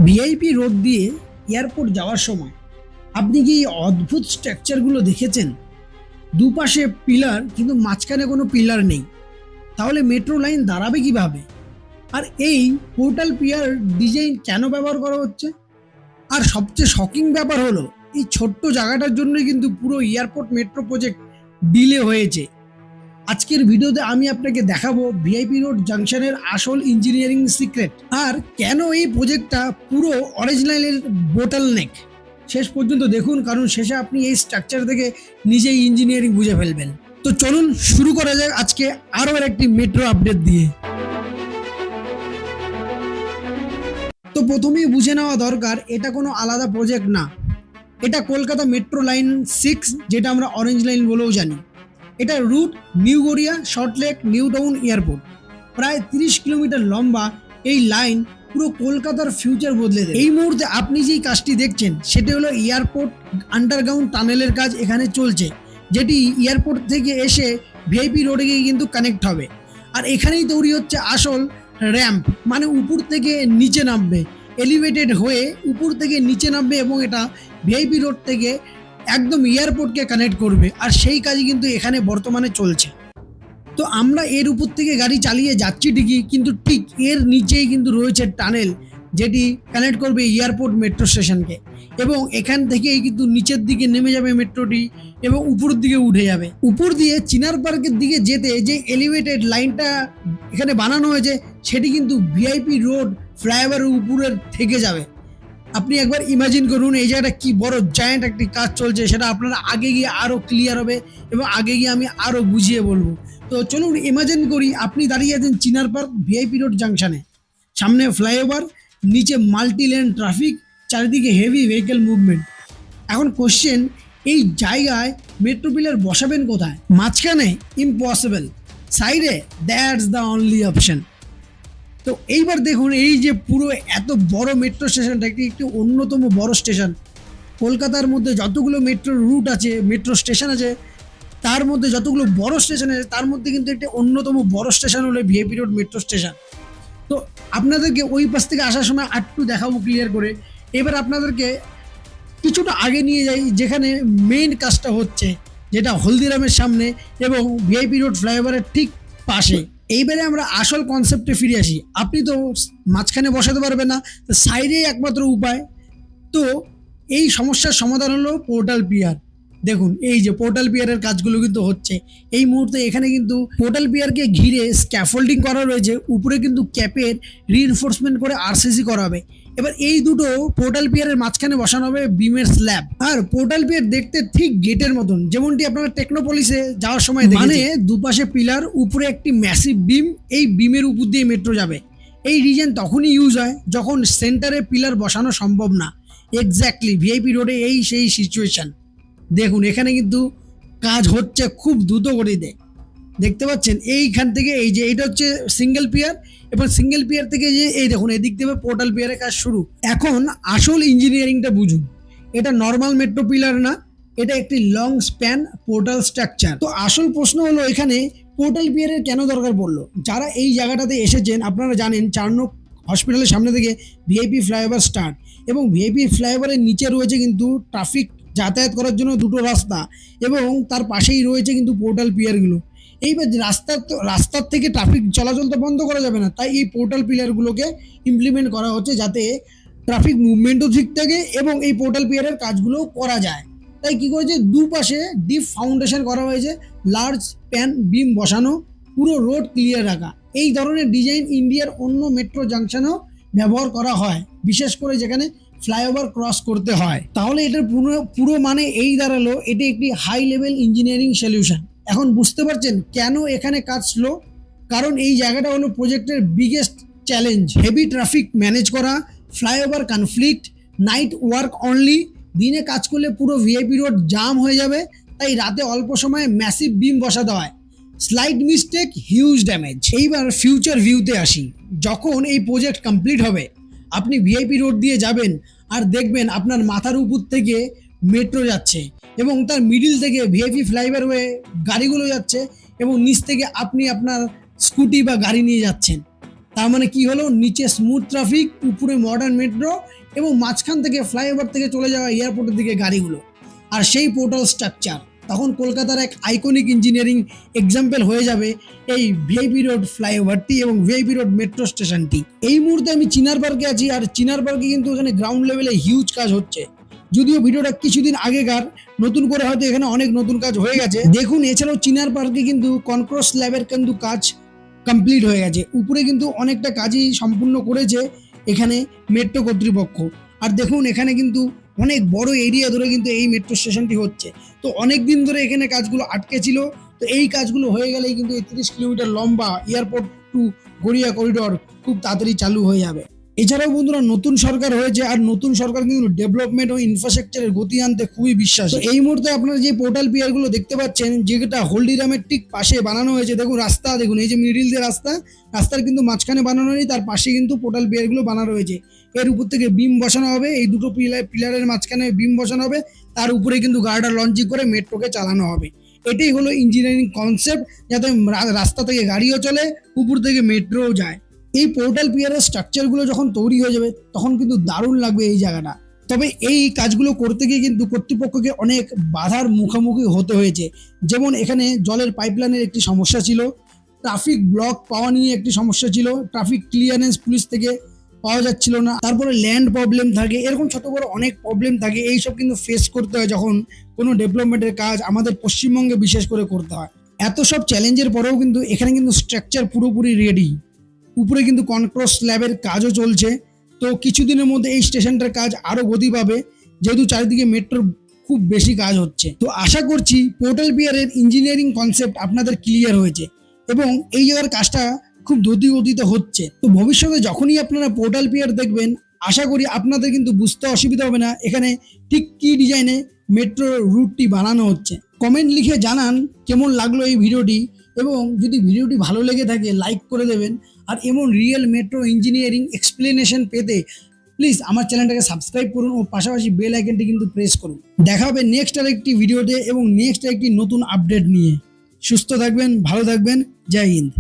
VIP road দিয়ে airport যাওয়ার সময় আপনি কি এই অদ্ভুত স্ট্রাকচারগুলো দেখেছেন? দুপাশে পিলার কিন্তু মাঝখানে কোনো পিলার নেই। তাহলে মেট্রো লাইন দাঁড়াবে কিভাবে? আর এই পোর্টাল পিয়ার ডিজাইন কেন ব্যবহার করা হচ্ছে? আর সবচেয়ে শকিং ব্যাপার হলো এই ছোট্ট জায়গাটার জন্যই কিন্তু পুরো এয়ারপোর্ট মেট্রো প্রজেক্ট ডিলে হয়েছে। আজকের ভিডিওতে আমি আপনাকে দেখাবো ভিআইপি রোড জাংশনের আসল ইঞ্জিনিয়ারিং সিক্রেট আর কেন এই প্রজেক্টটা পুরো অরিজিনালের বোটলনেক। শেষ পর্যন্ত দেখুন, কারণ শেষে আপনি এই স্ট্রাকচার থেকে নিজেই ইঞ্জিনিয়ারিং বুঝে ফেলবেন। তো চলুন শুরু করা যাক আজকে আরও একটি মেট্রো আপডেট দিয়ে। তো প্রথমেই বুঝে নেওয়া দরকার, এটা কোনো আলাদা প্রজেক্ট না, এটা কলকাতা মেট্রো লাইন 6, যেটা আমরা অরেঞ্জ লাইন বলেও জানি। এটা route New Garia, Salt Lake, New Town airport. প্রায় 30 কিলোমিটার লম্বা এই লাইন পুরো কলকাতার ফিউচার বদলে দেয়। এই মুহূর্তে আপনি যেই কাজটি দেখছেন সেটা হলো এয়ারপোর্ট আন্ডারগ্রাউন্ড টানেলের কাজ এখানে চলছে, যেটি এয়ারপোর্ট থেকে এসে ভিআইপি রোডে গিয়ে কিন্তু কানেক্ট হবে। আর এখানেই তৈরি হচ্ছে আসল র্যাম্প, মানে উপর থেকে নিচে নামবে, এলিভেটেড হয়ে উপর থেকে নিচে নামবে এবং এটা ভিআইপি রোড থেকে একদম এয়ারপোর্টকে কানেক্ট করবে। আর সেই কাজই কিন্তু এখানে বর্তমানে চলছে। তো আমরা এর উপর থেকে গাড়ি চালিয়ে যাচ্ছি ঠিকই, কিন্তু ঠিক এর নিচেই কিন্তু রয়েছে টানেল, যেটি কানেক্ট করবে এয়ারপোর্ট মেট্রো স্টেশনকে। এবং এখান থেকেই কিন্তু নিচের দিকে নেমে যাবে মেট্রোটি এবং উপরের দিকে উঠে যাবে। উপর দিয়ে চিনার পার্কের দিকে যেতে যে এলিভেটেড লাইনটা এখানে বানানো হয়েছে সেটি কিন্তু ভিআইপি রোড ফ্লাইওভারের উপরের থেকে যাবে। আপনি একবার ইমাজিন করুন এই জায়গাটা কি বড় জায়ান্ট একটি কাজ চলছে, সেটা আপনারা আগে গিয়ে আরও ক্লিয়ার হবে এবং আগে গিয়ে আমি আরও বুঝিয়ে বলবো। তো চলুন ইমাজিন করি আপনি দাঁড়িয়ে আছেন চিনার পার্ক ভিআইপি রোড জাংশনে, সামনে ফ্লাইওভার, নিচে মাল্টি লেন ট্রাফিক, চারিদিকে হেভি ভেহিকেল মুভমেন্ট। এখন কোশ্চেন, এই জায়গায় মেট্রো পিলার বসাবেন কোথায়? মাঝখানে? ইম্পসিবল। সাইডে? That's the only option. তো এইবার দেখুন, এই যে পুরো এত বড় মেট্রো স্টেশনটা একটি অন্যতম বড় স্টেশন। কলকাতার মধ্যে যতগুলো মেট্রো রুট আছে, মেট্রো স্টেশন আছে, তার মধ্যে যতগুলো বড় স্টেশন আছে তার মধ্যে কিন্তু একটি অন্যতম বড় স্টেশন হলো ভিআইপি রোড মেট্রো স্টেশন। তো আপনাদেরকে ওই পাশ থেকে আসার সময় একটু দেখাবো ক্লিয়ার করে। এবার আপনাদেরকে কিছুটা আগে নিয়ে যাই, যেখানে মেইন কাজটা হচ্ছে, যেটা হলদিরামের সামনে এবং ভিআইপি রোড ফ্লাইওভারের ঠিক পাশে। এইবারে আমরা আসল কনসেপ্টে ফিরে আসি। আপনি তো মাঝখানে বসাতে পারবেন না, সাইডেই একমাত্র উপায়। তো এই সমস্যার সমাধান হলো পোর্টাল পিয়ার। দেখুন এই যে পোর্টাল পিয়ারের কাজগুলো কিন্তু হচ্ছে এই মুহূর্তে। এখানে কিন্তু পোর্টাল পিয়ারকে ঘিরে স্ক্যাফোল্ডিং করা রয়েছে, উপরে কিন্তু ক্যাপের রিইনফোর্সমেন্ট করে আরসিসি করা হবে। এবার এই দুটো পোর্টাল পিয়ারের মাঝখানে বসানো হবে বিমের স্ল্যাব। আর পোর্টাল পিয়ার দেখতে ঠিক গেটের মতন, যেমনটি আপনারা টেকনোপলিসে যাওয়ার সময় দেখেছেন। মানে দুপাশে পিলার, উপরে একটি ম্যাসিভ বিম, এই বিমের উপর দিয়ে মেট্রো যাবে। এই রিজন তখনই ইউজ হয় যখন সেন্টারে পিলার বসানো সম্ভব না। এক্স্যাক্টলি ভিআইপি রোডে এই সেই সিচুয়েশন। দেখুন এখানে কিন্তু কাজ হচ্ছে খুব দ্রুত গতিতে, দেখতে পাচ্ছেন। এইখান থেকে এই যে এটা হচ্ছে সিঙ্গেল পিয়ার, এবং সিঙ্গেল পিয়ার থেকে যে এই দেখুন এদিক থেকে পোর্টাল পিয়ারের কাজ শুরু। এখন আসল ইঞ্জিনিয়ারিংটা বুঝুন। এটা নর্মাল মেট্রো পিলার না, এটা একটি লং স্প্যান পোর্টাল স্ট্রাকচার। তো আসল প্রশ্ন হলো এখানে পোর্টাল পিয়ারের কেন দরকার পড়লো? যারা এই জায়গাটাতে এসেছেন আপনারা জানেন 4 নং হসপিটালের সামনে থেকে ভিআইপি ফ্লাইওভার স্টার্ট, এবং ভিআইপি ফ্লাইওভারের নিচে রয়েছে কিন্তু ট্রাফিক যাতায়াত করার জন্য দুটো রাস্তা, এবং তার পাশেই রয়েছে কিন্তু পোর্টাল পিয়ারগুলো। এইবার রাস্তার থেকে ট্রাফিক চলাচল তো বন্ধ করা যাবে না, তাই এই পোর্টাল পিলারগুলোকে ইমপ্লিমেন্ট করা হচ্ছে যাতে ট্রাফিক মুভমেন্টও ঠিক থাকে এবং এই পোর্টাল পিলারের কাজগুলো করা যায়। তাই কি করেছে, দুপাশে ডিপ ফাউন্ডেশন করা হয়েছে, লার্জ স্প্যান বিম বসানো, পুরো রোড ক্লিয়ার রাখা। এই ধরনের ডিজাইন ইন্ডিয়ার অন্য মেট্রো জাংশনেও ব্যবহার করা হয়, বিশেষ করে যেখানে ফ্লাইওভার ক্রস করতে হয়। তাহলে এটার পুরো মানে এই দাঁড়ালো, এটি একটি হাই লেভেল ইঞ্জিনিয়ারিং সলিউশন। এখন বুঝতে পারছেন কেন এখানে কাজ স্লো? কারণ এই জায়গাটা হলো প্রজেক্টের biggest challenge. Heavy traffic manage করা, flyover conflict, night work only. দিনে কাজ করলে পুরো ভিআইপি রোড জাম হয়ে যাবে, তাই রাতে অল্প সময়ে ম্যাসিভ বিম বসাতে হয়। Slight mistake, huge damage. এইবার ফিউচার ভিউতে আসি। যখন এই প্রজেক্ট কমপ্লিট হবে আপনি ভিআইপি রোড দিয়ে যাবেন আর দেখবেন আপনার মাথার উপর থেকে মেট্রো যাচ্ছে এবং তার মিডিল থেকে ভিআইপি ফ্লাইওভার হয়ে গাড়িগুলো যাচ্ছে এবং নিচ থেকে আপনি আপনার স্কুটি বা গাড়ি নিয়ে যাচ্ছেন। তার মানে কি হলো, নিচে স্মুথ ট্রাফিক, উপরে মডার্ন মেট্রো এবং মাঝখান থেকে ফ্লাইওভার থেকে চলে যাওয়া এয়ারপোর্টের দিকে গাড়িগুলো, আর সেই পোর্টাল স্ট্রাকচার। তখন কলকাতার এক আইকনিক ইঞ্জিনিয়ারিং এক্সাম্পল হয়ে যাবে এই ভিআইপি রোড ফ্লাইওভারটি এবং ভিআইপি রোড মেট্রো স্টেশনটি। এই মুহূর্তে আমি চিনার পার্কে আছি, আর চিনার পার্কে কিন্তু এখানে গ্রাউন্ড লেভেলে হিউজ কাজ হচ্ছে। যদিও ভিডিওটা কিছুদিন আগেকার, নতুন করে হয়তো এখানে অনেক নতুন কাজ হয়ে গেছে। দেখুন, এছাড়াও চিনার পার্কে কিন্তু কনক্রিট স্ল্যাবের কিন্তু কাজ কমপ্লিট হয়ে গেছে। উপরে কিন্তু অনেকটা কাজই সম্পূর্ণ করেছে এখানে মেট্রো কর্তৃপক্ষ। আর দেখুন, এখানে কিন্তু অনেক বড় এরিয়া ধরে কিন্তু এই মেট্রো স্টেশনটি হচ্ছে। তো অনেক দিন ধরে এখানে কাজগুলো আটকে ছিল। তো এই কাজগুলো হয়ে গেলেই কিন্তু 31 কিলোমিটার লম্বা এয়ারপোর্ট টু গড়িয়া করিডোর খুব তাড়াতাড়ি চালু হয়ে যাবে। এছাড়াও বন্ধুরা, নতুন সরকার হয়েছে, আর নতুন সরকার কিন্তু ডেভেলপমেন্ট ও ইনফ্রাস্ট্রাকচারের গতি আনতে খুবই বিশ্বাস। এই মুহূর্তে আপনারা যে পোর্টাল পিয়ার গুলো দেখতে পাচ্ছেন, যেটা হলদিরামের ঠিক পাশে বানানো হয়েছে, দেখুন রাস্তা, দেখুন এই যে মিডিল দিয়ে রাস্তার কিন্তু মাঝখানে বানানো নেই, তার পাশে কিন্তু পোর্টাল পিয়ার গুলো বানানো রয়েছে। এর উপর থেকে বিম বসানো হবে, এই দুটো পিলারের মাঝখানে বিম বসানো হবে, তার উপরে কিন্তু গার্ডার লঞ্চিং করে মেট্রোকে চালানো হবে। এটাই হলো ইঞ্জিনিয়ারিং কনসেপ্ট, যাতে রাস্তা থেকে গাড়িও চলে, উপর থেকে মেট্রোও যায়। এই পোর্টাল পিয়ারের স্ট্রাকচারগুলো যখন তৈরি হয়ে যাবে, তখন কিন্তু দারুণ লাগবে এই জায়গাটা। তবে এই কাজগুলো করতে গিয়ে কিন্তু কর্তৃপক্ষকে অনেক বাধার মুখোমুখি হতে হয়েছে। যেমন এখানে জলের পাইপলাইনের একটি সমস্যা ছিল, ট্রাফিক ব্লক পাওয়া নিয়ে একটি সমস্যা ছিল, ট্রাফিক ক্লিয়ারেন্স পুলিশ থেকে পাওয়া যাচ্ছিল না, তারপরে ল্যান্ড প্রবলেম থাকে, এরকম ছোট বড় অনেক প্রবলেম থাকে। এইসব কিন্তু ফেস করতে হয় যখন কোনো ডেভেলপমেন্টের কাজ আমাদের পশ্চিমবঙ্গে বিশেষ করে করতে হয়। এত সব চ্যালেঞ্জের পরেও কিন্তু এখানে কিন্তু স্ট্রাকচার পুরোপুরি রেডি। উপরে কিন্তু কনক্রিট স্ল্যাবের কাজও চলছে। তো কিছুদিনের মধ্যে এই স্টেশনটার কাজ আরও গতি পাবে, যেহেতু চারিদিকে মেট্রোর খুব বেশি কাজ হচ্ছে। তো আশা করছি পোর্টাল পিয়ারের ইঞ্জিনিয়ারিং কনসেপ্ট আপনাদের ক্লিয়ার হয়েছে এবং এই জায়গার কাজটা খুব দ্রুত গতিতে হচ্ছে। তো ভবিষ্যতে যখনই আপনারা পোর্টাল পিয়ার দেখবেন, আশা করি আপনাদের কিন্তু বুঝতে অসুবিধা হবে না এখানে ঠিক কী ডিজাইনে মেট্রো রুটটি বানানো হচ্ছে। কমেন্ট লিখে জানান কেমন লাগলো এই ভিডিওটি, এবং যদি ভিডিওটি ভালো লেগে থাকে লাইক করে দেবেন। আর এমন রিয়েল মেট্রো ইঞ্জিনিয়ারিং এক্সপ্লেনেশন পেতে প্লিজ আমার চ্যানেলটাকে সাবস্ক্রাইব করুন ও পাশাপাশি বেল আইকনটি কিন্তু প্রেস করুন। দেখা হবে নেক্সট আরেকটি ভিডিওতে এবং নেক্সট একটি নতুন আপডেট নিয়ে। সুস্থ থাকবেন, ভালো থাকবেন, জয় হিন্দ।